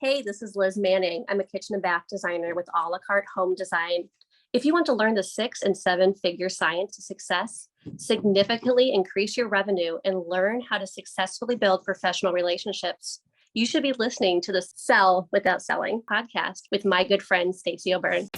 Hey, this is Liz Manning. I'm a kitchen and bath designer with Carte Home Design. If you want to learn the 6 and 7 figure science to success, significantly increase your revenue, and learn how to successfully build professional relationships, you should be listening to the Sell Without Selling podcast with my good friend, Stacey O'Byrne.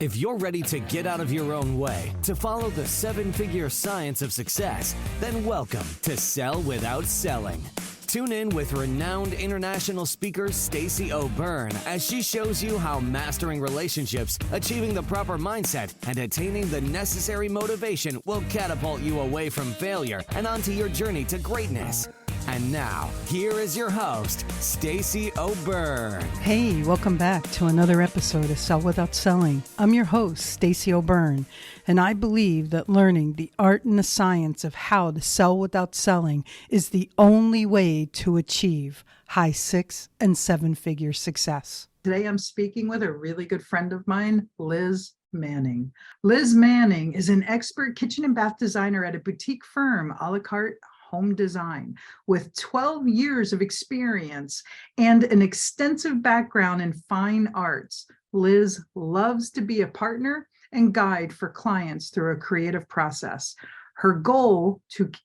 If you're ready to get out of your own way to follow the 7-figure science of success, then welcome to Sell Without Selling. Tune in with renowned international speaker Stacey O'Byrne as she shows you how mastering relationships, achieving the proper mindset, and attaining the necessary motivation will catapult you away from failure and onto your journey to greatness. And now, here is your host, Stacey O'Byrne. Hey, welcome back to another episode of Sell Without Selling. I'm your host, Stacey O'Byrne, and I believe that learning the art and the science of how to sell without selling is the only way to achieve high 6 and 7-figure success. Today, I'm speaking with a really good friend of mine, Liz Manning. Liz Manning is an expert kitchen and bath designer at a boutique firm, Carte Home Design, with 12 years of experience and an extensive background in fine arts. Liz loves to be a partner and guide for clients through a creative process. Her goal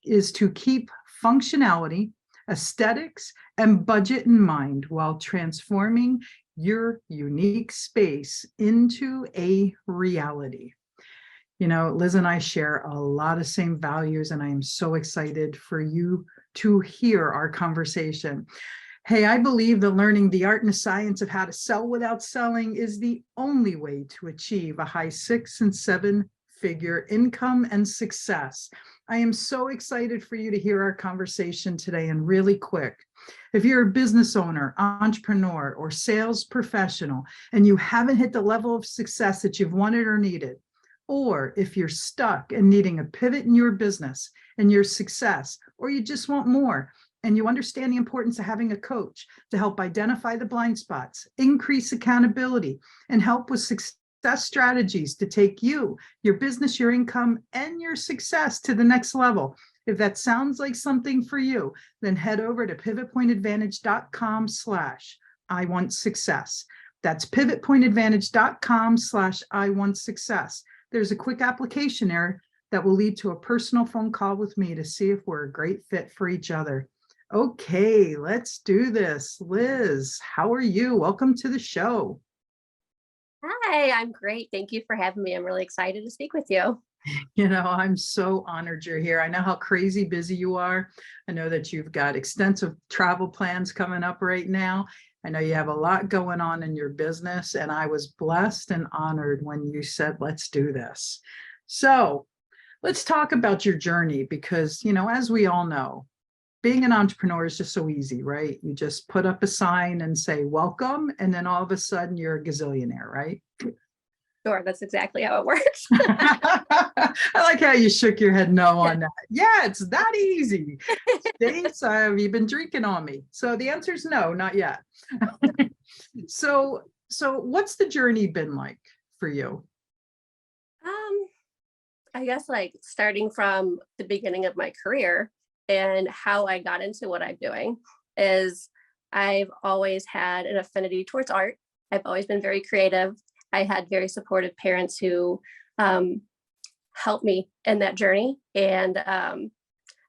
is to keep functionality, aesthetics, and budget in mind while transforming your unique space into a reality. You know, Liz and I share a lot of same values, and I am so excited for you to hear our conversation. Hey, I believe that learning the art and the science of how to sell without selling is the only way to achieve a high 6 and 7-figure income and success. I am so excited for you to hear our conversation today. And really quick, if you're a business owner, entrepreneur, or sales professional, and you haven't hit the level of success that you've wanted or needed, or if you're stuck and needing a pivot in your business and your success, or you just want more, and you understand the importance of having a coach to help identify the blind spots, increase accountability, and help with success strategies to take you, your business, your income, and your success to the next level. If that sounds like something for you, then head over to pivotpointadvantage.com/I-want-success. That's pivotpointadvantage.com/I-want-success. There's a quick application there that will lead to a personal phone call with me to see if we're a great fit for each other. Okay, let's do this. Liz, how are you? Welcome to the show. Hi, I'm great. Thank you for having me. I'm really excited to speak with you. You know, I'm so honored you're here. I know how crazy busy you are. I know that you've got extensive travel plans coming up right now. I know you have a lot going on in your business, and I was blessed and honored when you said, let's do this. So let's talk about your journey because, you know, as we all know, being an entrepreneur is just so easy, right? You just put up a sign and say, welcome, and then all of a sudden you're a gazillionaire, right? Sure, that's exactly how it works. I like how you shook your head no on that. Yeah, it's that easy. Stace, have you been drinking on me? So the answer is no, not yet. So what's the journey been like for you? I guess like starting from the beginning of my career and how I got into what I'm doing is I've always had an affinity towards art. I've always been very creative. I had very supportive parents who helped me in that journey. And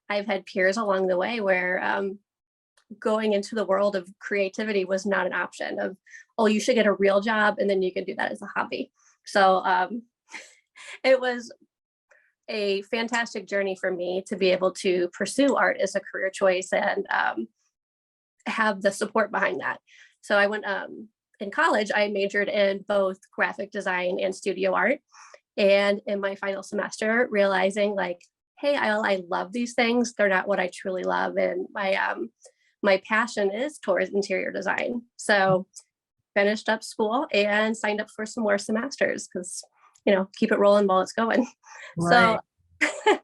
I've had peers along the way where going into the world of creativity was not an option of, oh, you should get a real job and then you can do that as a hobby. So it was a fantastic journey for me to be able to pursue art as a career choice and have the support behind that. So I went in college, I majored in both graphic design and studio art. And in my final semester, realizing like, hey, I love these things. They're not what I truly love. And my passion is towards interior design. So finished up school and signed up for some more semesters because, you know, keep it rolling while it's going. Right.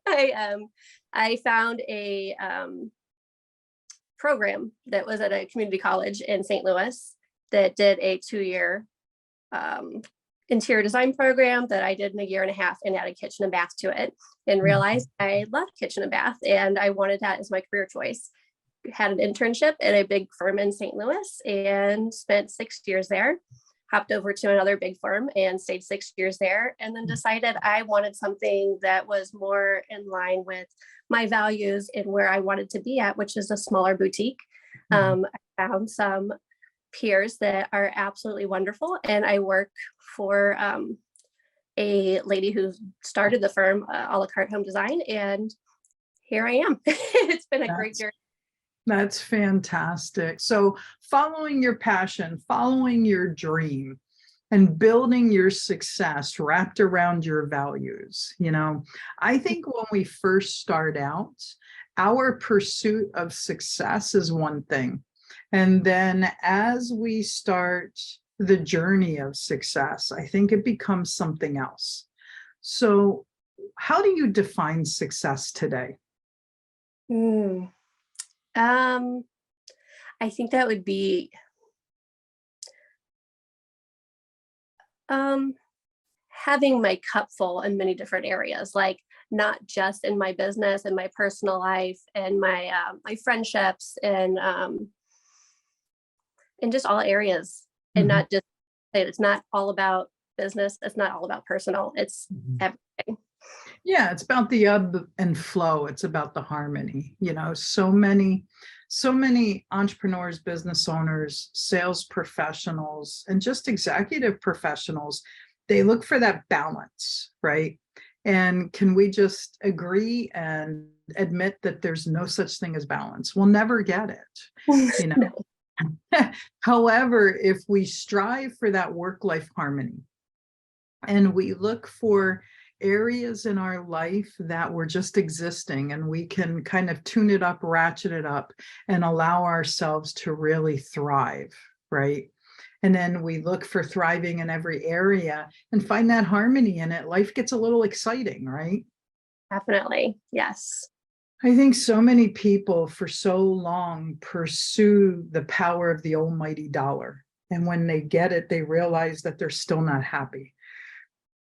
So I found a program that was at a community college in St. Louis that did a 2-year interior design program that I did in 1.5 years and added kitchen and bath to it, and realized I loved kitchen and bath and I wanted that as my career choice. had an internship at a big firm in St. Louis and spent 6 years there. Hopped over to another big firm and stayed 6 years there, and then decided I wanted something that was more in line with my values and where I wanted to be at, which is a smaller boutique. I found some peers that are absolutely wonderful, and I work for a lady who started the firm, Carte Home Design, and here I am. It's been a great journey. That's fantastic. So following your passion, following your dream, and building your success wrapped around your values. I think when we first start out, our pursuit of success is one thing. And then as we start the journey of success, I think it becomes something else. So how do you define success today? I think that would be having my cup full in many different areas, like not just in my business and my personal life and my my friendships and in just all areas, and not just it's not all about business. It's not all about personal. It's everything. Yeah, it's about the ebb and flow. It's about the harmony. So many entrepreneurs, business owners, sales professionals, and just executive professionals, they look for that balance, right? And can we just agree and admit that there's no such thing as balance? We'll never get it, No. However, if we strive for that work-life harmony and we look for areas in our life that we're just existing, and we can kind of tune it up, ratchet it up, and allow ourselves to really thrive, right? And then we look for thriving in every area and find that harmony in it. Life gets a little exciting, right? Definitely. Yes. I think so many people for so long pursue the power of the almighty dollar. And when they get it, they realize that they're still not happy.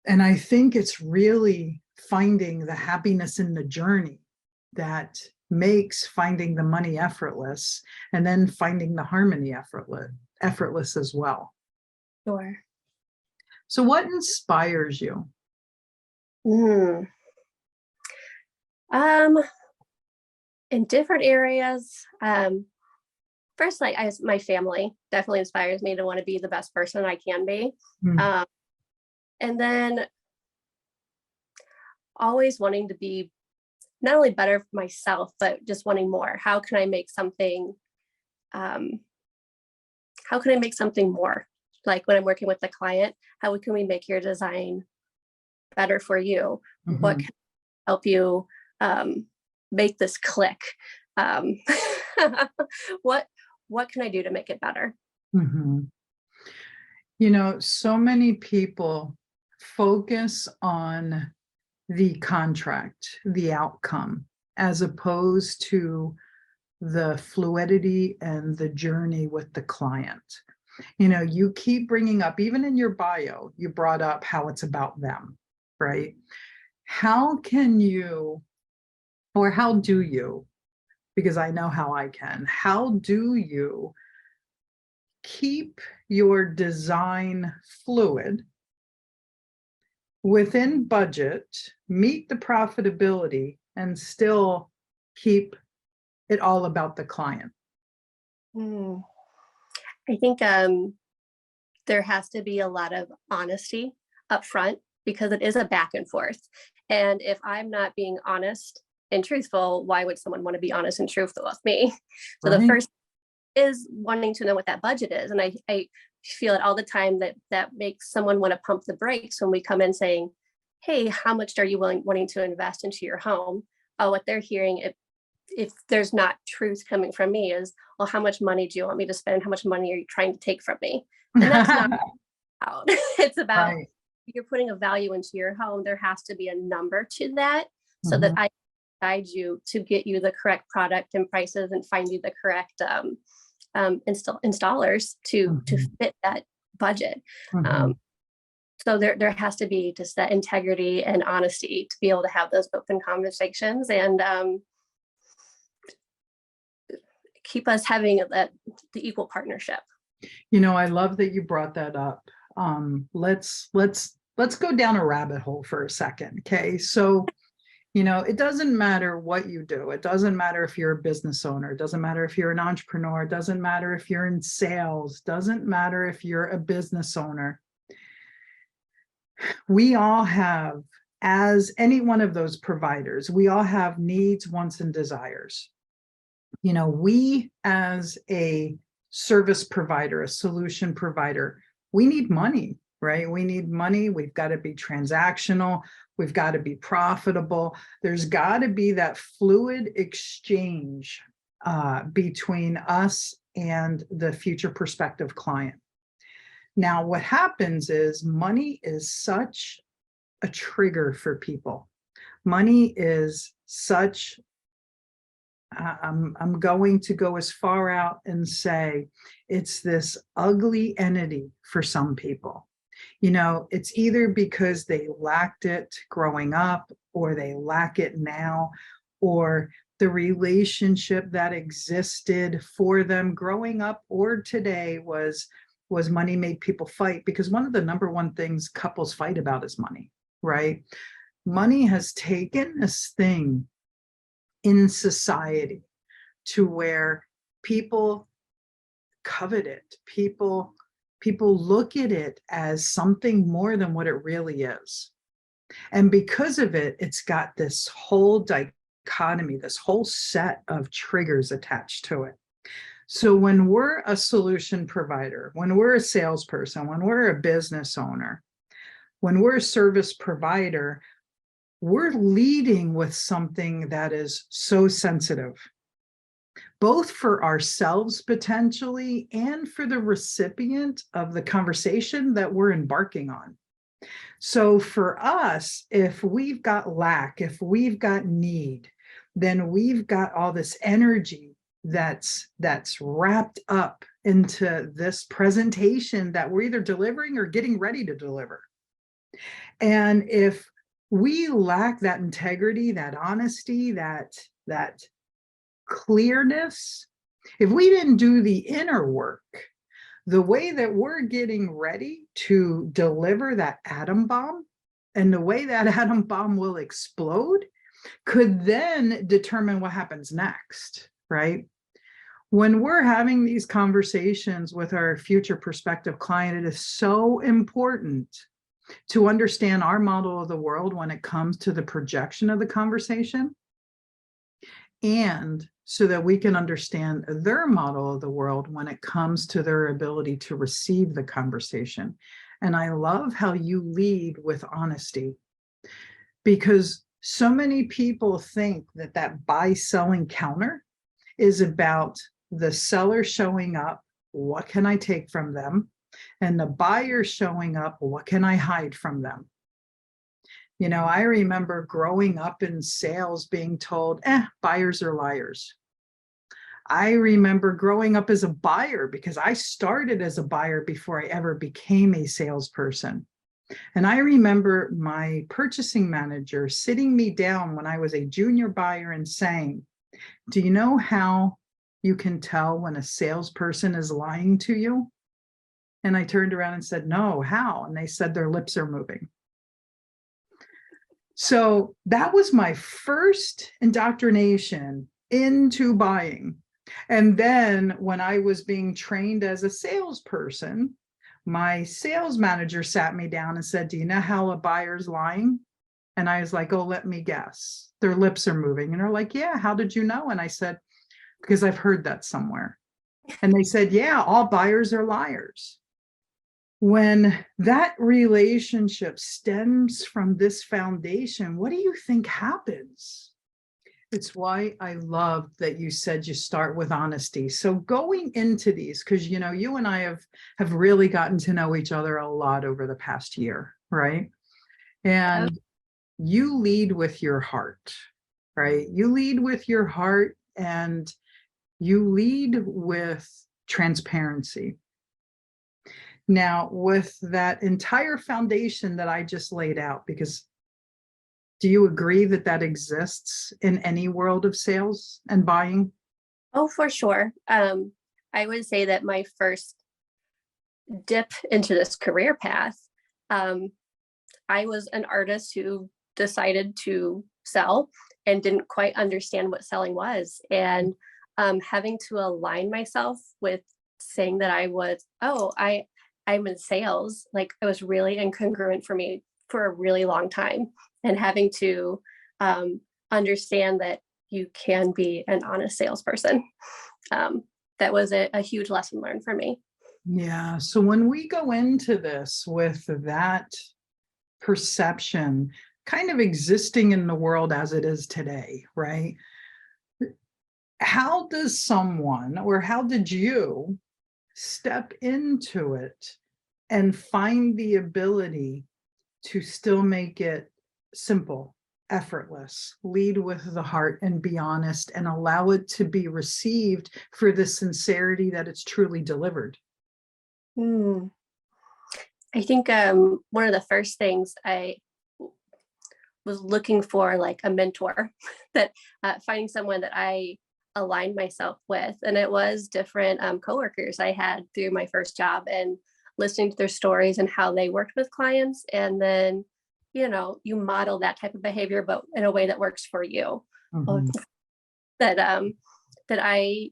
And I think it's really finding the happiness in the journey that makes finding the money effortless, and then finding the harmony effortless as well. Sure. So what inspires you? In different areas, first, like my family definitely inspires me to want to be the best person I can be. And then always wanting to be not only better for myself, but just wanting more. How can I make something more? Like when I'm working with the client, how can we make your design better for you? What can help you make this click? What can I do to make it better? So many people focus on the contract, the outcome, as opposed to the fluidity and the journey with the client. You keep bringing up, even in your bio, you brought up how it's about them, right? How can you, or how do you, because I know how I can, how do you keep your design fluid, within budget, meet the profitability, and still keep it all about the client? I think there has to be a lot of honesty up front, because it is a back and forth. And if I'm not being honest and truthful, why would someone want to be honest and truthful with me? So the first is wanting to know what that budget is. And I feel it all the time that makes someone want to pump the brakes when we come in saying, hey, how much are you wanting to invest into your home? What they're hearing, if there's not truth coming from me, is, well, how much money do you want me to spend? How much money are you trying to take from me? And that's not about. It's about, if you're putting a value into your home, there has to be a number to that, so that I guide you to get you the correct product and prices, and find you the correct installers to fit that budget. So there has to be just that integrity and honesty to be able to have those open conversations. And keep us having the equal partnership. I love that you brought that up. Let's go down a rabbit hole for a second. Okay. So, it doesn't matter what you do. It doesn't matter if you're a business owner. It doesn't matter if you're an entrepreneur. It doesn't matter if you're in sales. It doesn't matter if you're a business owner. We all have, as any one of those providers, we all have needs, wants, and desires. We as a service provider, a solution provider, we need money, right? We need money. We've got to be transactional. We've got to be profitable. There's got to be that fluid exchange between us and the future prospective client. Now, what happens is money is such a trigger for people. Money is such, I'm going to go as far out and say it's this ugly entity for some people. It's either because they lacked it growing up, or they lack it now, or the relationship that existed for them growing up or today was money made people fight. Because one of the number one things couples fight about is money, right? Money has taken this thing in society to where people covet it. People look at it as something more than what it really is. And because of it, it's got this whole dichotomy, this whole set of triggers attached to it. So when we're a solution provider, when we're a salesperson, when we're a business owner, when we're a service provider, we're leading with something that is so sensitive, both for ourselves potentially and for the recipient of the conversation that we're embarking on. So for us, if we've got lack, if we've got need, then we've got all this energy that's wrapped up into this presentation that we're either delivering or getting ready to deliver. And if we lack that integrity, that honesty, that clearness, if we didn't do the inner work, the way that we're getting ready to deliver that atom bomb and the way that atom bomb will explode could then determine what happens next, right? When we're having these conversations with our future prospective client, it is so important to understand our model of the world when it comes to the projection of the conversation, and so that we can understand their model of the world when it comes to their ability to receive the conversation. And I love how you lead with honesty, because so many people think that buy-selling counter is about the seller showing up, what can I take from them? And the buyer showing up, what can I hide from them? I remember growing up in sales being told, buyers are liars. I remember growing up as a buyer, because I started as a buyer before I ever became a salesperson. And I remember my purchasing manager sitting me down when I was a junior buyer and saying, do you know how you can tell when a salesperson is lying to you? And I turned around and said, no, how? And they said their lips are moving. So that was my first indoctrination into buying. And then when I was being trained as a salesperson, my sales manager sat me down and said, do you know how a buyer's lying? And I was like, oh, let me guess. Their lips are moving. And they're like, yeah, how did you know? And I said, because I've heard that somewhere. And they said, yeah, all buyers are liars. When that relationship stems from this foundation, what do you think happens? It's why I love that you said you start with honesty. So going into these, because you and I have really gotten to know each other a lot over the past year, right? And you lead with your heart, right? You lead with your heart, and you lead with transparency. Now, with that entire foundation that I just laid out, because do you agree that exists in any world of sales and buying? Oh, for sure. I would say that my first dip into this career path, um, I was an artist who decided to sell and didn't quite understand what selling was. And having to align myself with saying that I'm in sales, like it was really incongruent for me for a really long time. And having to um, understand that you can be an honest salesperson. That was a huge lesson learned for me. Yeah. So when we go into this with that perception kind of existing in the world as it is today, right? How does someone, or how did you step into it and find the ability to still make it simple, effortless, lead with the heart and be honest and allow it to be received for the sincerity that it's truly delivered? Hmm. I think one of the first things I was looking for, like a mentor, that finding someone that I aligned myself with, and it was different coworkers I had through my first job, and listening to their stories and how they worked with clients, and then you model that type of behavior, but in a way that works for you. Mhm. That that I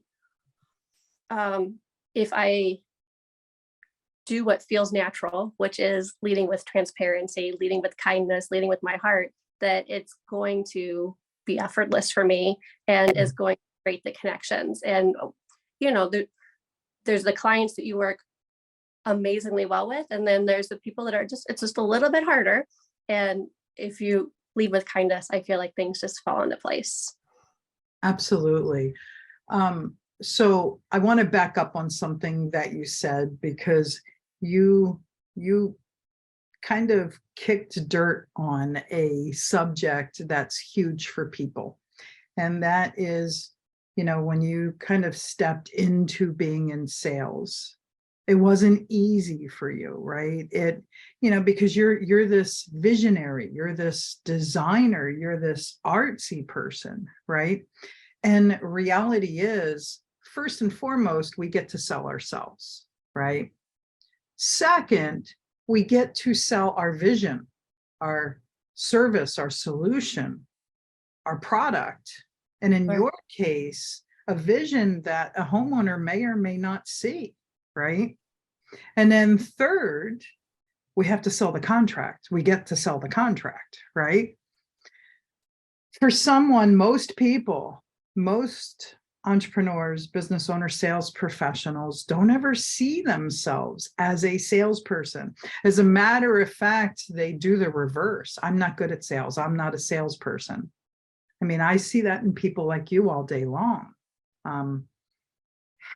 if I do what feels natural, which is leading with transparency, leading with kindness, leading with my heart, that it's going to be effortless for me and is going to create the connections. And, there's the clients that you work amazingly well with. And then there's the people that it's just a little bit harder. And if you lead with kindness, I feel like things just fall into place. Absolutely. So I want to back up on something that you said, because you kind of kicked dirt on a subject that's huge for people. And that is, when you kind of stepped into being in sales, it wasn't easy for you, right? Because you're this visionary, you're this designer, you're this artsy person, right? And reality is, first and foremost, we get to sell ourselves, right? Second, we get to sell our vision, our service, our solution, our product. And in your case, a vision that a homeowner may or may not see, right? And then third, we have to sell the contract. We get to sell the contract, right? For someone, most people, most entrepreneurs, business owners, sales professionals don't ever see themselves as a salesperson. As a matter of fact, they do the reverse. I'm not good at sales. I'm not a salesperson. I mean, I see that in people like you all day long.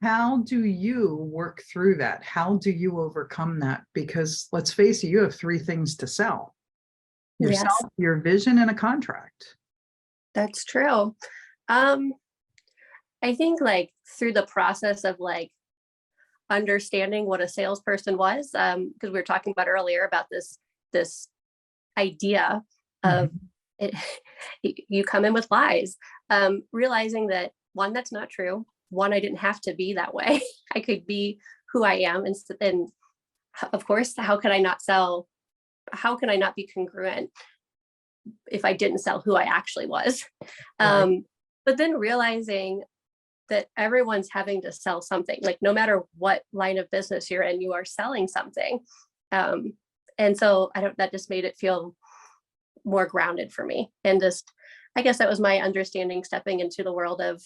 How do you work through that? How do you overcome that? Because let's face it, you have three things to sell: yourself, Yes, your vision, and a contract. that's true. Um, I think like through the process of like understanding what a salesperson was, because we were talking about earlier about this idea of Mhm. it, you come in with lies, realizing that one, that's not true. One, I didn't have to be that way. I could be who I am, and of course, how can I not sell? How can I not be congruent if I didn't sell who I actually was? Right. But then realizing that everyone's having to sell something, like no matter what line of business you're in, you are selling something. And so that just made it feel more grounded for me. And just, I guess that was my understanding stepping into the world of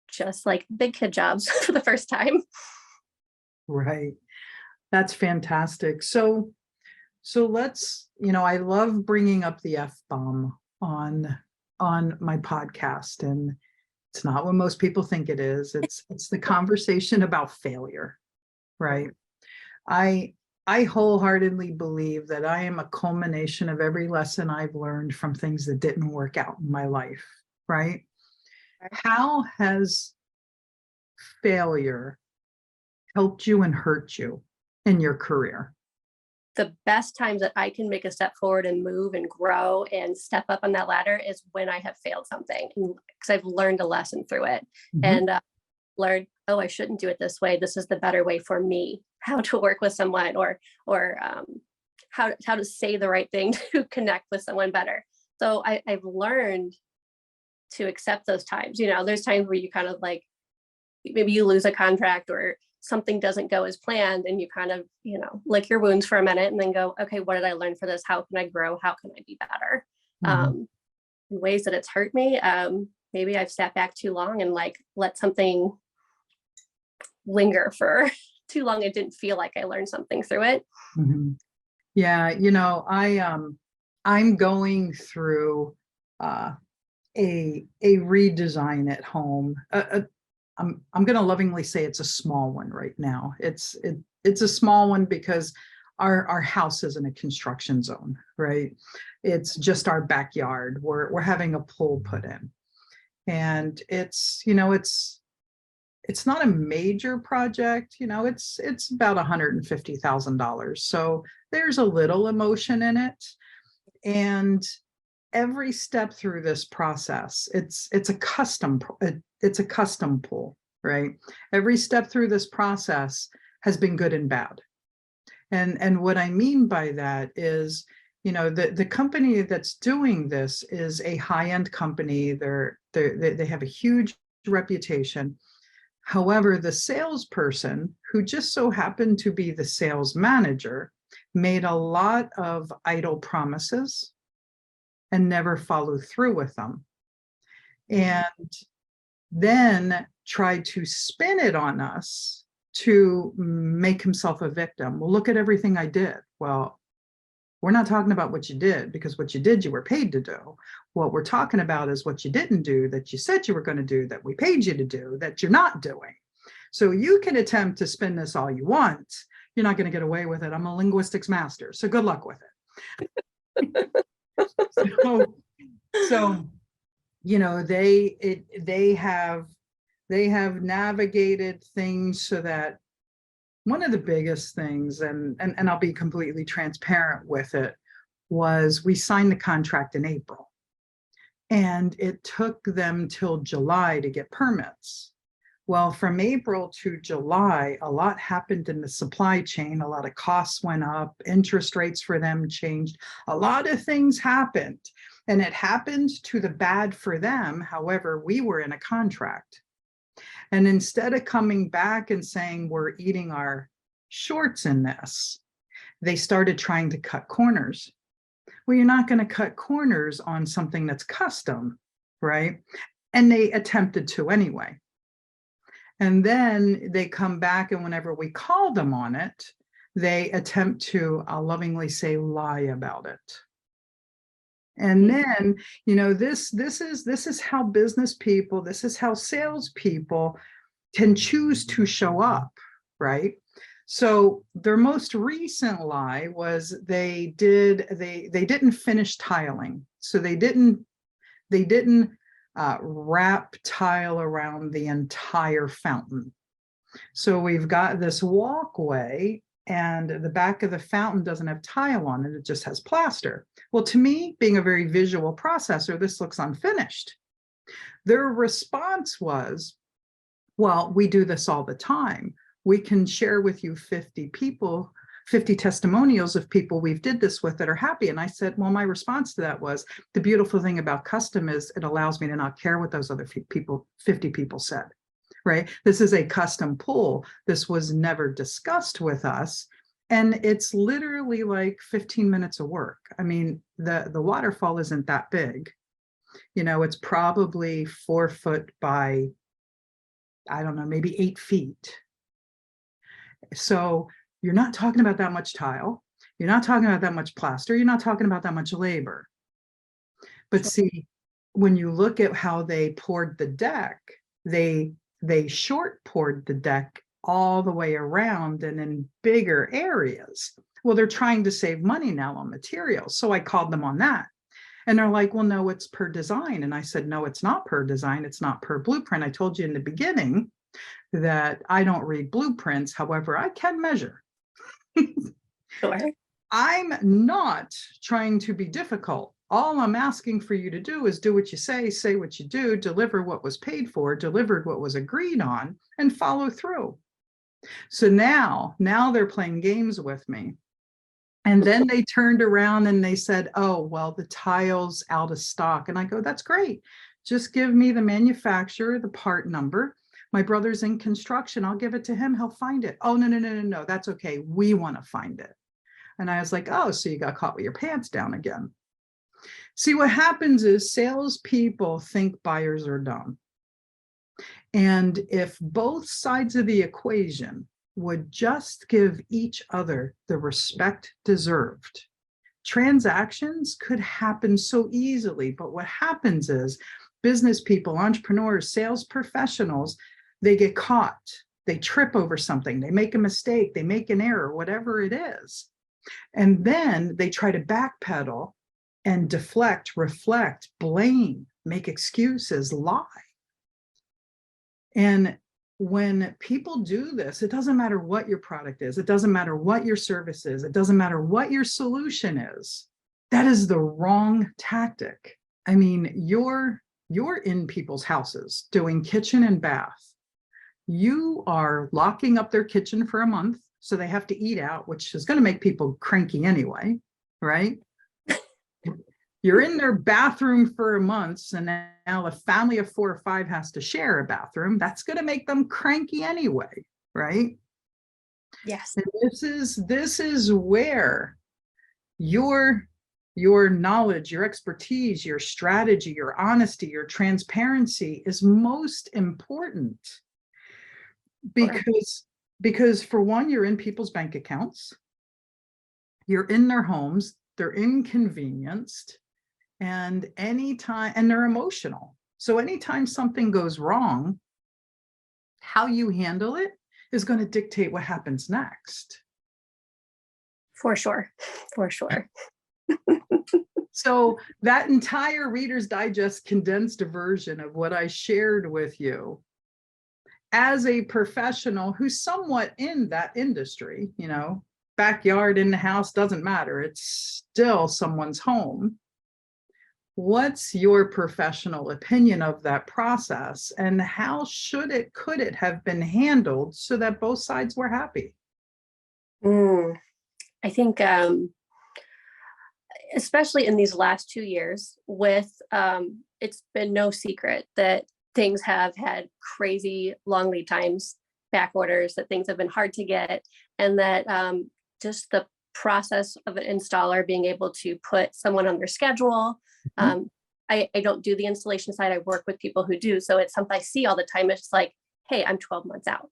just like big kid jobs for the first time. Right. That's fantastic. So let's, I love bringing up the F-bomb on my podcast, and it's not what most people think it is. It's the conversation about failure, right? I I wholeheartedly believe that I am a culmination of every lesson I've learned from things that didn't work out in my life, right? How has failure helped you and hurt you in your career? The best times that I can make a step forward and move and grow and step up on that ladder is when I have failed something, because I've learned a lesson through it. Mhm. And learned, oh, I shouldn't do it this way. This is the better way for me, how to work with someone, or how to say the right thing to connect with someone better. So I've learned to accept those times. There's times where you kind of like, maybe you lose a contract or something doesn't go as planned, and you kind of, lick your wounds for a minute and then go, okay, what did I learn for this? How can I grow? How can I be better? In ways that it's hurt me. Maybe I've sat back too long and like let something linger for too long. It didn't feel like I learned something through it. Yeah, I'm going through a redesign at home. I'm going to lovingly say it's a small one right now. It's a small one because our house isn't a construction zone, right? It's just our backyard. We're having a pool put in, and it's not a major project. It's about $150,000. So there's a little emotion in it, and every step through this process, it's a custom pool, right? Every step through this process has been good and bad. And what I mean by that is, the company that's doing this is a high-end company. They have a huge reputation. However, the salesperson, who just so happened to be the sales manager, made a lot of idle promises and never followed through with them. And then tried to spin it on us to make himself a victim. Well, look at everything I did. Well, we're not talking about what you did, because what you did, you were paid to do. What we're talking about is what you didn't do, that you said you were going to do, that we paid you to do, that you're not doing. So you can attempt to spin this all you want. You're not going to get away with it. I'm a linguistics master, so good luck with it. So they have navigated things so that one of the biggest things, and I'll be completely transparent with it, was we signed the contract in April, and it took them till July to get permits. Well, from April to July, a lot happened in the supply chain. A lot of costs went up, interest rates for them changed. A lot of things happened, and it happened to the bad for them. However, we were in a contract. And instead of coming back and saying we're eating our shorts in this, they started trying to cut corners. Well, you're not going to cut corners on something that's custom, right? And they attempted to anyway. And then they come back, and whenever we call them on it, they attempt to, I'll lovingly say, lie about it. And then, this is how business people, this is how salespeople can choose to show up, right? So their most recent lie was they didn't finish tiling. So they didn't wrap tile around the entire fountain. So we've got this walkway, and the back of the fountain doesn't have tile on it. It just has plaster. Well, to me, being a very visual processor, this looks unfinished. Their response was, well, we do this all the time. We can share with you 50 testimonials of people we've did this with that are happy. And I said, well, my response to that was, the beautiful thing about custom is it allows me to not care what those other 50 people said, right? This is a custom pool. This was never discussed with us. And it's literally like 15 minutes of work. I mean, the waterfall isn't that big. It's probably 4 foot by, I don't know, maybe 8 feet. So you're not talking about that much tile. You're not talking about that much plaster. You're not talking about that much labor. But see, when you look at how they poured the deck, they short poured the deck all the way around and in bigger areas. Well, they're trying to save money now on materials. So I called them on that. And they're like, well, no, it's per design. And I said, no, it's not per design. It's not per blueprint. I told you in the beginning that I don't read blueprints. However, I can measure. Sure. I'm not trying to be difficult. All I'm asking for you to do is do what you say what you do, deliver what was paid for, delivered what was agreed on, and follow through. So now they're playing games with me. And then they turned around and they said, oh, well, the tile's out of stock. And I go, that's great. Just give me the manufacturer, the part number. My brother's in construction. I'll give it to him. He'll find it. Oh, no. That's okay. We want to find it. And I was like, oh, so you got caught with your pants down again. See, what happens is salespeople think buyers are dumb. And if both sides of the equation would just give each other the respect deserved, transactions could happen so easily. But what happens is business people, entrepreneurs, sales professionals, they get caught. They trip over something. They make a mistake. They make an error, whatever it is. And then they try to backpedal and deflect, reflect, blame, make excuses, lie. And when people do this, it doesn't matter what your product is. It doesn't matter what your service is. It doesn't matter what your solution is. That is the wrong tactic. I mean, you're in people's houses doing kitchen and bath. You are locking up their kitchen for a month, so they have to eat out, which is going to make people cranky anyway, right? You're in their bathroom for a month, and now a family of 4 or 5 has to share a bathroom. That's going to make them cranky anyway, right? Yes. And this is where your knowledge, your expertise, your strategy, your honesty, your transparency is most important. Because for one, you're in people's bank accounts, you're in their homes, they're inconvenienced, and they're emotional. So anytime something goes wrong, how you handle it is going to dictate what happens next. For sure. So that entire Reader's Digest condensed version of what I shared with you, as a professional who's somewhat in that industry, backyard, in the house, doesn't matter. It's still someone's home. What's your professional opinion of that process, and how could it have been handled so that both sides were happy? I think, especially in these last 2 years, it's been no secret that things have had crazy long lead times, back orders, that things have been hard to get, and that just the process of an installer being able to put someone on their schedule. I don't do the installation side. I work with people who do. So it's something I see all the time. It's like, hey, I'm 12 months out.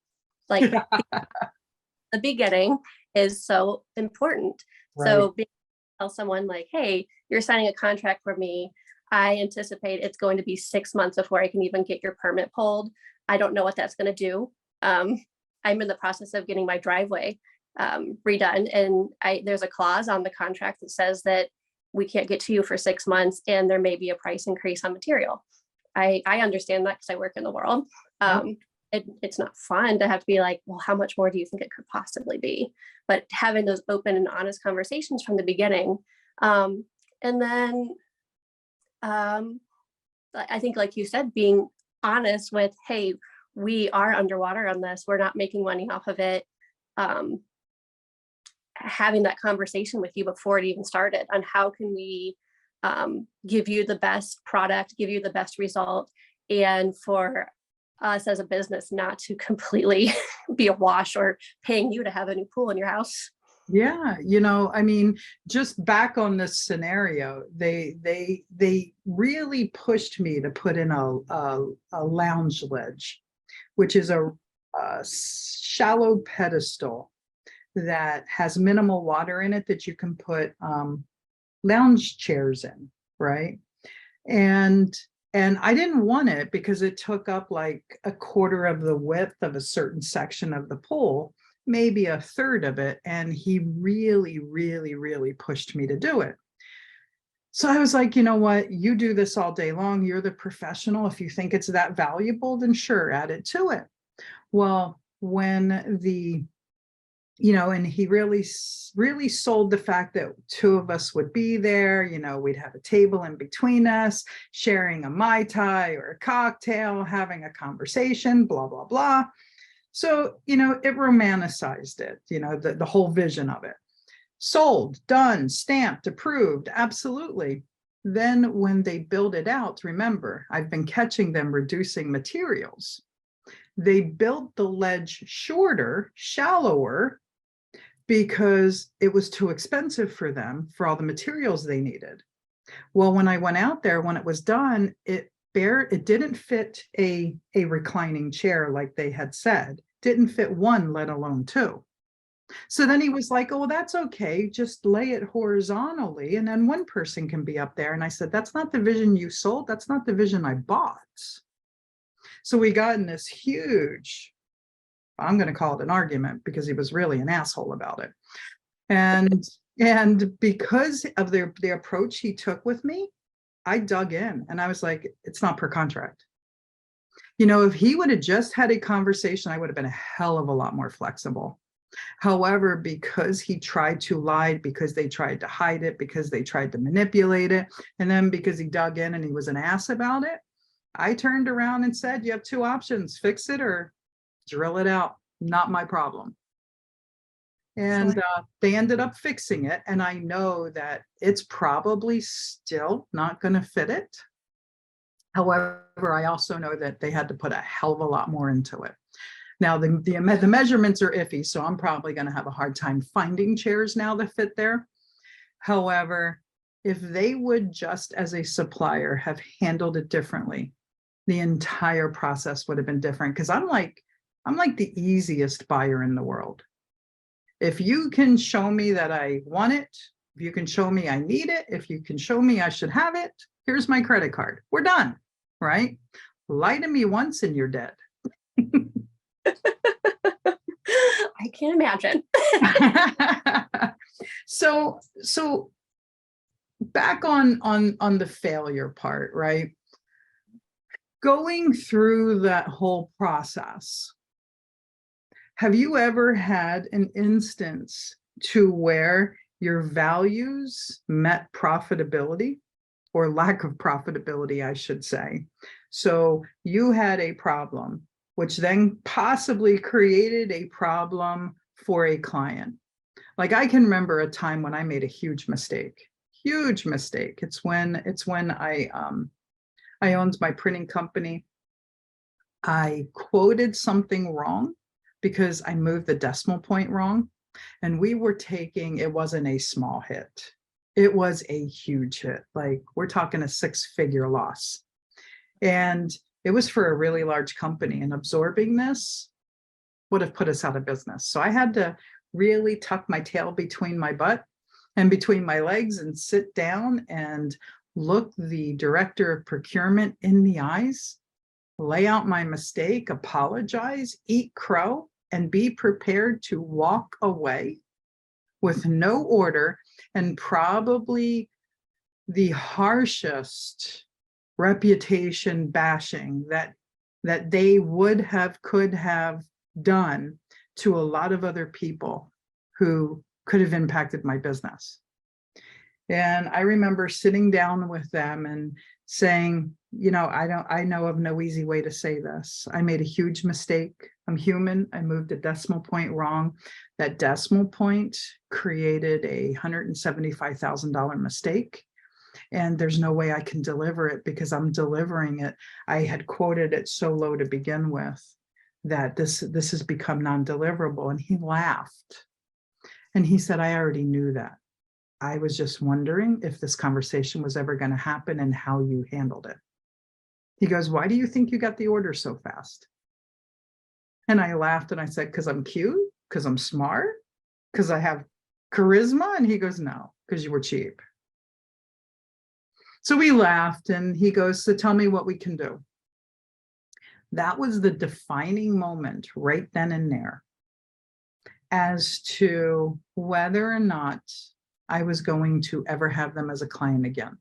Like the beginning is so important. Right. So being able to tell someone like, hey, you're signing a contract for me. I anticipate it's going to be 6 months before I can even get your permit pulled. I don't know what that's going to do. I'm in the process of getting my driveway redone, and there's a clause on the contract that says that we can't get to you for 6 months, and there may be a price increase on material. I understand that because I work in the world. It's not fun to have to be like, well, how much more do you think it could possibly be? But having those open and honest conversations from the beginning, and then I think, like you said, being honest with, hey, we are underwater on this. We're not making money off of it. Having that conversation with you before it even started on how can we give you the best product, give you the best result, and for us as a business not to completely be a wash or paying you to have a new pool in your house. Yeah, I mean, just back on this scenario, they really pushed me to put in a lounge ledge, which is a shallow pedestal that has minimal water in it that you can put lounge chairs in, right? And I didn't want it because it took up like a quarter of the width of a certain section of the pool, maybe a third of it. And he really, really, really pushed me to do it. So I was like, you know what? You do this all day long. You're the professional. If you think it's that valuable, then sure, add it to it. Well, when the and he really sold the fact that two of us would be there. We'd have a table in between us, sharing a Mai Tai or a cocktail, having a conversation, blah, blah, blah. So, it romanticized it, the whole vision of it. Sold, done, stamped, approved, absolutely. Then when they build it out, remember, I've been catching them reducing materials. They built the ledge shorter, shallower, because it was too expensive for them for all the materials they needed. Well, when I went out there, when it was done, it didn't fit a reclining chair like they had said. Didn't fit one, let alone two. So then he was like, oh, well, that's okay. Just lay it horizontally and then one person can be up there. And I said, that's not the vision you sold. That's not the vision I bought. So we got in this huge, I'm going to call it an argument, because he was really an asshole about it. And because of the approach he took with me, I dug in and I was like, it's not per contract. If he would have just had a conversation, I would have been a hell of a lot more flexible. However, because he tried to lie, because they tried to hide it, because they tried to manipulate it, and then because he dug in and he was an ass about it, I turned around and said, you have two options, fix it or drill it out. Not my problem. And they ended up fixing it. And I know that it's probably still not going to fit it. However, I also know that they had to put a hell of a lot more into it. Now, the measurements are iffy, so I'm probably going to have a hard time finding chairs now that fit there. However, if they would just as a supplier have handled it differently, the entire process would have been different. Because I'm like the easiest buyer in the world. If you can show me that I want it, if you can show me I need it, if you can show me I should have it, here's my credit card. We're done, right? Lie to me once and you're dead. I can't imagine. So back on the failure part, right? Going through that whole process, have you ever had an instance to where your values met profitability, or lack of profitability, I should say? So you had a problem, which then possibly created a problem for a client. Like, I can remember a time when I made a huge mistake. It's when I owned my printing company. I quoted something wrong because I moved the decimal point wrong. And we were it wasn't a small hit. It was a huge hit. Like, we're talking a 6-figure loss. And it was for a really large company, and absorbing this would have put us out of business. So I had to really tuck my tail between my butt and between my legs and sit down and look the director of procurement in the eyes, lay out my mistake, apologize, eat crow, and be prepared to walk away with no order and probably the harshest reputation bashing that they could have done to a lot of other people who could have impacted my business. And I remember sitting down with them and saying, I know of no easy way to say this. I made a huge mistake. I'm human. I moved a decimal point wrong. That decimal point created a $175,000 mistake. And there's no way I can deliver it because I'm delivering it. I had quoted it so low to begin with that this has become non-deliverable. And he laughed. And he said, I already knew that. I was just wondering if this conversation was ever going to happen and how you handled it. He goes, why do you think you got the order so fast? And I laughed and I said, because I'm cute, because I'm smart, because I have charisma. And he goes, no, because you were cheap. So we laughed and he goes, so tell me what we can do. That was the defining moment right then and there as to whether or not I was going to ever have them as a client again.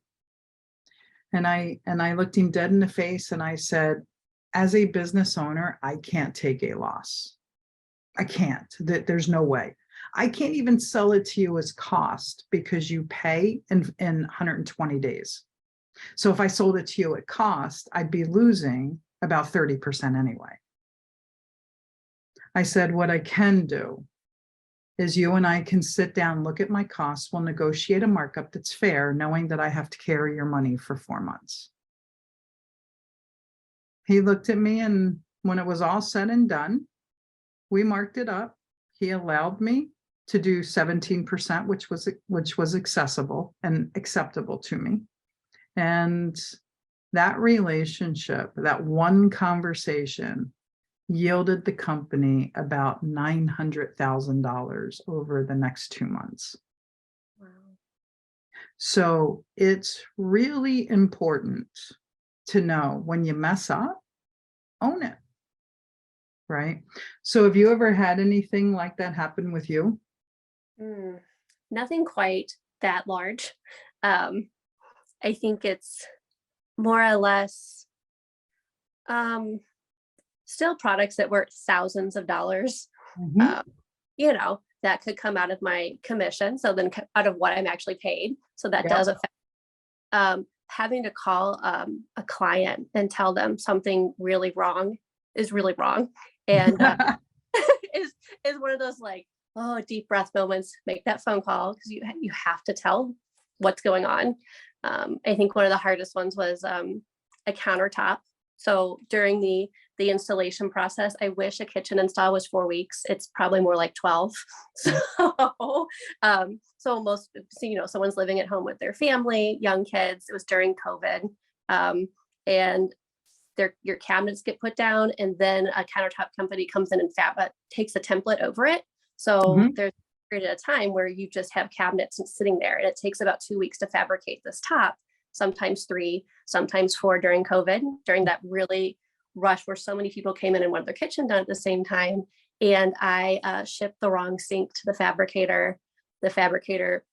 And I looked him dead in the face and I said, as a business owner, I can't take a loss. I can't. There's no way. I can't even sell it to you as cost because you pay in 120 days. So if I sold it to you at cost, I'd be losing about 30% anyway. I said, what I can do is you and I can sit down, look at my costs, we'll negotiate a markup that's fair, knowing that I have to carry your money for 4 months. He looked at me, and when it was all said and done, we marked it up. He allowed me to do 17%, which was accessible and acceptable to me. And that relationship, that one conversation, yielded the company about $900,000 over the next 2 months. Wow. So it's really important to know when you mess up, own it. Right? So have you ever had anything like that happen with you? Nothing quite that large. I think it's more or less still products that were thousands of dollars, Mhm. that could come out of my commission. So then out of what I'm actually paid. So that Yep. does affect having to call a client and tell them something really wrong is really wrong. And is one of those like, oh, deep breath moments, make that phone call because you have to tell what's going on. I think one of the hardest ones was a countertop. So during the installation process, I wish a kitchen install was 4 weeks. It's probably more like 12. So most, someone's living at home with their family, young kids. It was during COVID, and your cabinets get put down, and then a countertop company comes in and takes a template over it. So Mhm. there's a period of time where you just have cabinets sitting there, and it takes about 2 weeks to fabricate this top, sometimes 3, sometimes 4 during COVID, during that really rush where so many people came in and wanted their kitchen done at the same time. And I shipped the wrong sink to the fabricator. The fabricator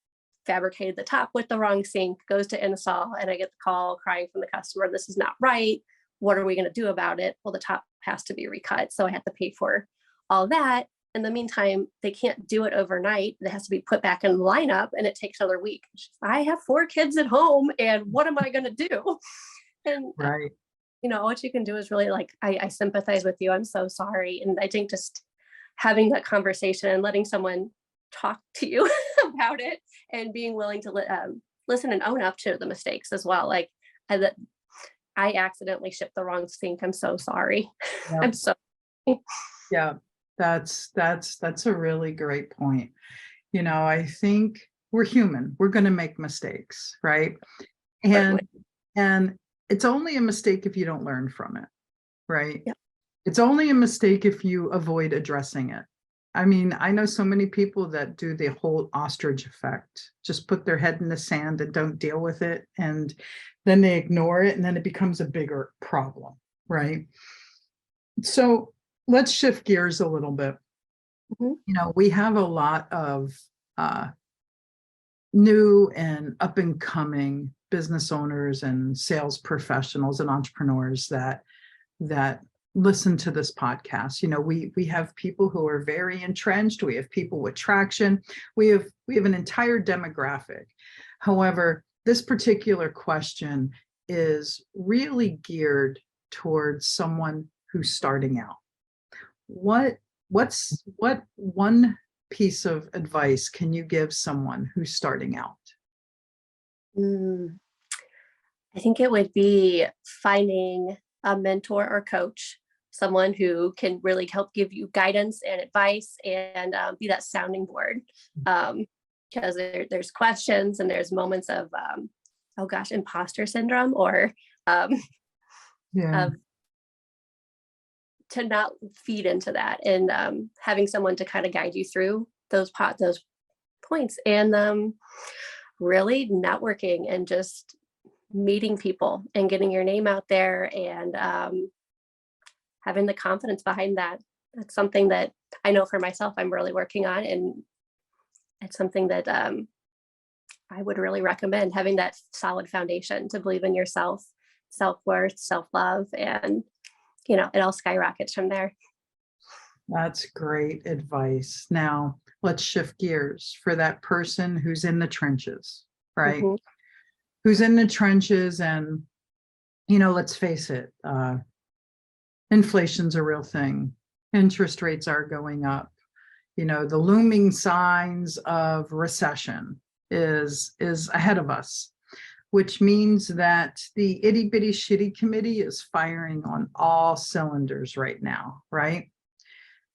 fabricated the top with the wrong sink, goes to install, and I get the call crying from the customer, this is not right. What are we going to do about it? Well, the top has to be recut. So I have to pay for all that. In the meantime, they can't do it overnight. It has to be put back in the lineup, and it takes another week. I have 4 kids at home, and what am I going to do? And Right. what you can do is really like, I sympathize with you. I'm so sorry. And I think just having that conversation and letting someone talk to you about it and being willing to listen and own up to the mistakes as well. Like I accidentally shipped the wrong sink. I'm so sorry. Yeah. I'm so Yeah. That's a really great point. I think we're human. We're going to make mistakes, right? And it's only a mistake if you don't learn from it, right? Yeah. It's only a mistake if you avoid addressing it. I mean, I know so many people that do the whole ostrich effect, just put their head in the sand and don't deal with it. And then they ignore it, and then it becomes a bigger problem, right? So let's shift gears a little bit. Mhm. We have a lot of new and up and coming business owners and sales professionals and entrepreneurs that listen to this podcast. We have people who are very entrenched. We have people with traction. We have an entire demographic. However, this particular question is really geared towards someone who's starting out. What one piece of advice can you give someone who's starting out? I think it would be finding a mentor or coach, someone who can really help give you guidance and advice and be that sounding board. Because there's questions and there's moments of, oh gosh, imposter syndrome or Yeah. to not feed into that, and having someone to kind of guide you through those points, and really networking and just meeting people and getting your name out there, and having the confidence behind that. That's something that I know for myself I'm really working on, and it's something that I would really recommend, having that solid foundation to believe in yourself, self-worth, self-love, and it all skyrockets from there. That's great advice. Now, let's shift gears for that person who's in the trenches, right? Mhm. Who's in the trenches and, let's face it, inflation's a real thing. Interest rates are going up. The looming signs of recession is ahead of us, which means that the itty bitty shitty committee is firing on all cylinders right now, right?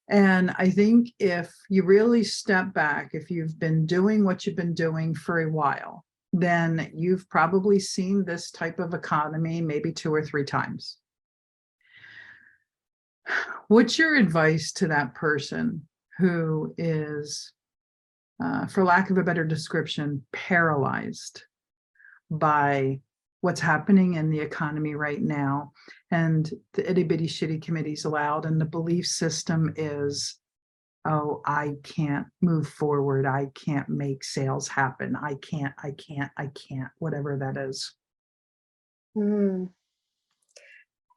And I think if you really step back, if you've been doing what you've been doing for a while, then you've probably seen this type of economy maybe 2 or 3 times. What's your advice to that person who is, for lack of a better description, paralyzed by what's happening in the economy right now, and the itty bitty shitty committee's allowed, and the belief system is, oh, I can't move forward, I can't make sales happen, I can't, whatever that is. Mm.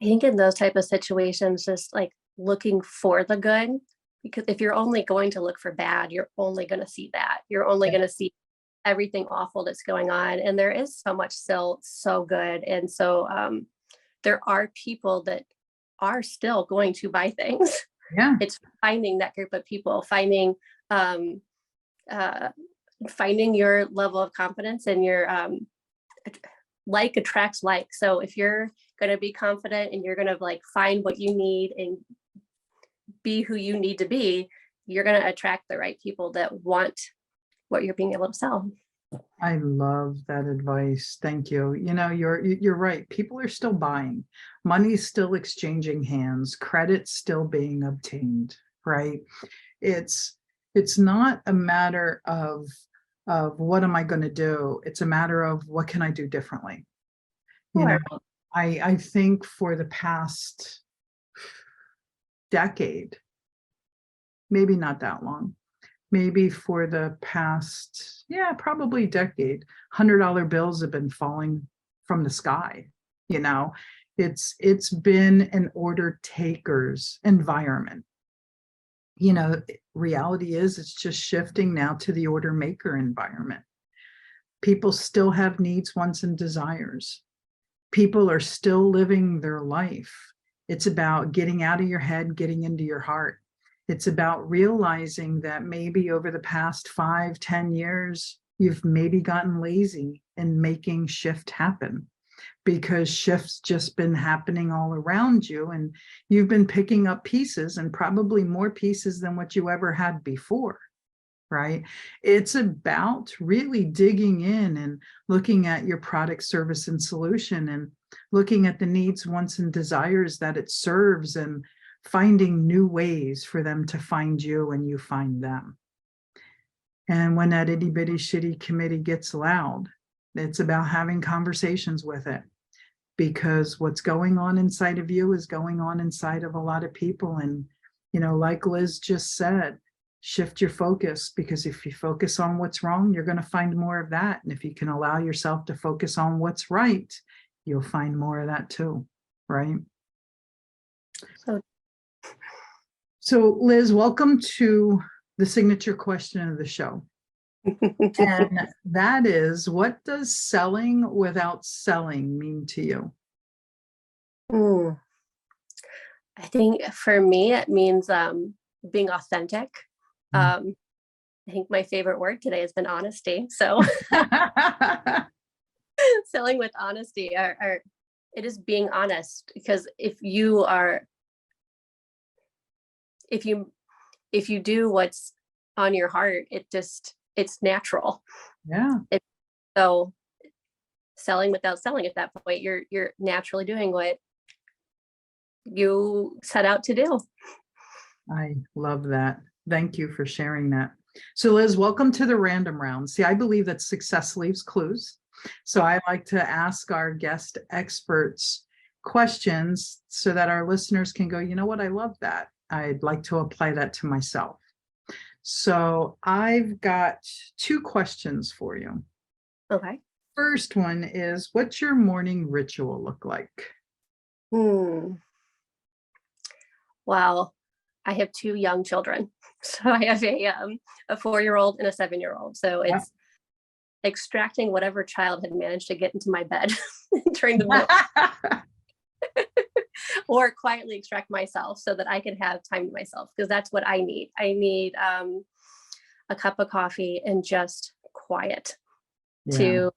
I think in those type of situations, just like looking for the good, because if you're only going to look for bad, you're only going to see that. You're only going to see everything awful that's going on. And there is so much still so good. And so there are people that are still going to buy things. Yeah. It's finding that group of people, finding your level of confidence, and your like attracts like. So if you're going to be confident and you're going to like find what you need and be who you need to be, you're going to attract the right people that want what you're being able to sell. I love that advice. Thank you. You're right. People are still buying. Money's still exchanging hands. Credit's still being obtained, right? It's not a matter of what am I going to do? It's a matter of what can I do differently? Sure. I think for the past decade, maybe not that long, maybe for the past, probably decade, $100 bills have been falling from the sky. It's been an order taker's environment. Reality is it's just shifting now to the order maker environment. People still have needs, wants, and desires. People are still living their life. It's about getting out of your head, getting into your heart. It's about realizing that maybe over the past 5-10 years, you've maybe gotten lazy in making shift happen, because shift's just been happening all around you, and you've been picking up pieces, and probably more pieces than what you ever had before, right? It's about really digging in and looking at your product, service, and solution, and looking at the needs, wants, and desires that it serves, and finding new ways for them to find you and you find them. And when that itty bitty shitty committee gets loud, it's about having conversations with it, because what's going on inside of you is going on inside of a lot of people. And, like Liz just said, shift your focus, because if you focus on what's wrong, you're going to find more of that. And if you can allow yourself to focus on what's right, you'll find more of that too, right? So Liz, welcome to the signature question of the show. And that is, what does selling without selling mean to you? I think for me, it means being authentic. I think my favorite word today has been honesty. So selling with honesty, it is being honest, because if you do what's on your heart, it's natural. Yeah. So selling without selling, at that point, you're naturally doing what you set out to do. I love that. Thank you for sharing that. So Liz, welcome to the random round. See, I believe that success leaves clues. So I like to ask our guest experts questions so that our listeners can go, you know what, I love that. I'd like to apply that to myself. So I've got 2 questions for you. Okay. First one is, what's your morning ritual look like? Well, I have 2 young children. So I have a 4-year-old and a 7-year-old. So Yeah. it's extracting whatever child had managed to get into my bed during the middle, or quietly extract myself so that I can have time to myself, because that's what I need. I need a cup of coffee and just quiet Yeah.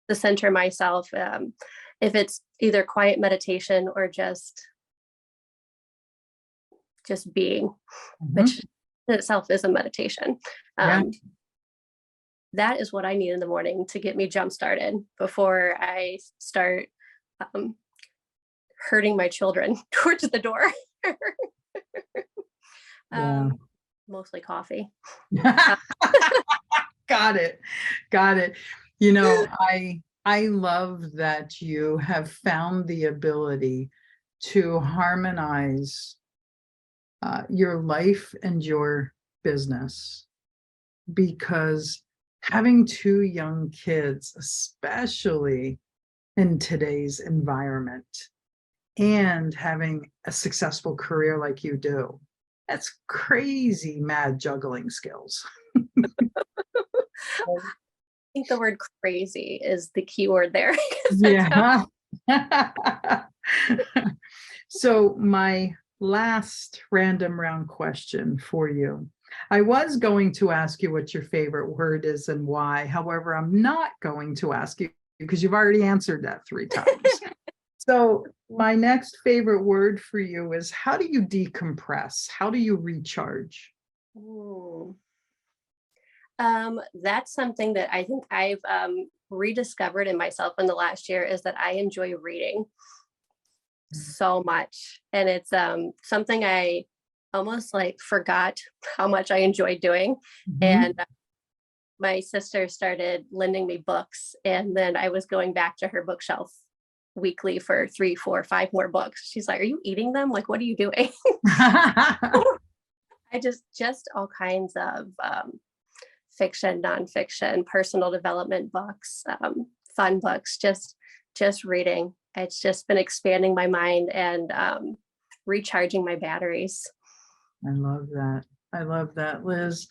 to center myself. If it's either quiet meditation or just being, Mhm. which in itself is a meditation. Yeah. That is what I need in the morning to get me jump started before I start herding my children towards the door. Yeah. Mostly coffee. Got it. Got it. You know, I love that you have found the ability to harmonize your life and your business, because having 2 young kids, especially in today's environment, and having a successful career like you do, that's crazy mad juggling skills. I think the word crazy is the key word there. 'Cause that's Yeah. So my last random round question for you. I was going to ask you what your favorite word is and why. However, I'm not going to ask you because you've already answered that 3 times. So my next favorite word for you is, how do you decompress? How do you recharge? Ooh. That's something that I think I've rediscovered in myself in the last year, is that I enjoy reading so much. And it's something I almost like forgot how much I enjoyed doing. Mhm. And my sister started lending me books, and then I was going back to her bookshelf weekly for 3, 4, 5 more books. She's like, "Are you eating them? Like, what are you doing?" I just all kinds of fiction, nonfiction, personal development books, fun books, just reading. It's just been expanding my mind and recharging my batteries. I love that. I love that, Liz.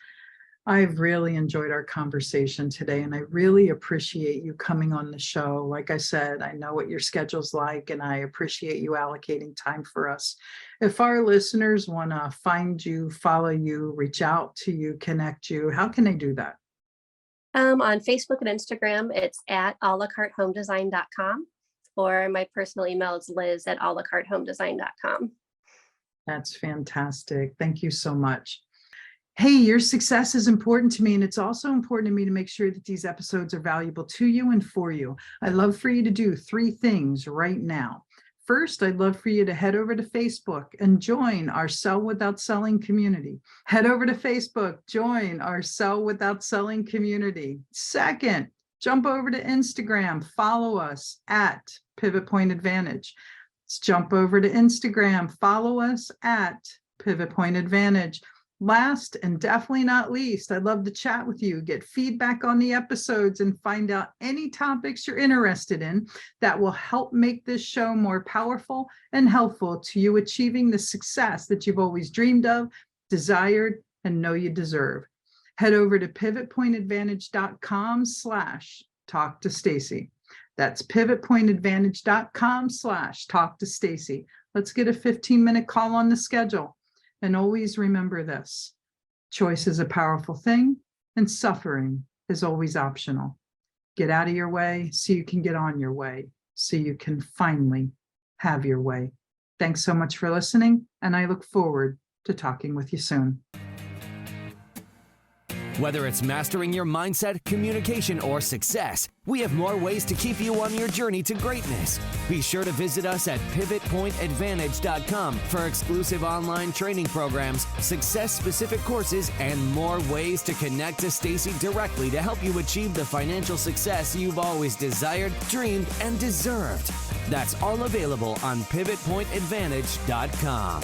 I've really enjoyed our conversation today, and I really appreciate you coming on the show. Like I said, I know what your schedule's like, and I appreciate you allocating time for us. If our listeners want to find you, follow you, reach out to you, connect you, how can they do that? On Facebook and Instagram, it's at alacartehomedesign.com, or my personal email is liz@alacartehomedesign.com. That's fantastic. Thank you so much. Hey, your success is important to me, and it's also important to me to make sure that these episodes are valuable to you and for you. I'd love for you to do 3 things right now. First, I'd love for you to head over to Facebook and join our Sell Without Selling community. Head over to Facebook, join our Sell Without Selling community. Second, jump over to Instagram, follow us at Pivot Point Advantage. Let's jump over to Instagram, follow us at Pivot Point Advantage. Last and definitely not least, I'd love to chat with you, get feedback on the episodes, and find out any topics you're interested in that will help make this show more powerful and helpful to you achieving the success that you've always dreamed of, desired, and know you deserve. Head over to pivotpointadvantage.com/talk to Stacey. That's pivotpointadvantage.com/talk to Stacey. Let's get a 15-minute call on the schedule. And always remember this: choice is a powerful thing, and suffering is always optional. Get out of your way so you can get on your way, so you can finally have your way. Thanks so much for listening, and I look forward to talking with you soon. Whether it's mastering your mindset, communication, or success, we have more ways to keep you on your journey to greatness. Be sure to visit us at pivotpointadvantage.com for exclusive online training programs, success-specific courses, and more ways to connect to Stacey directly to help you achieve the financial success you've always desired, dreamed, and deserved. That's all available on pivotpointadvantage.com.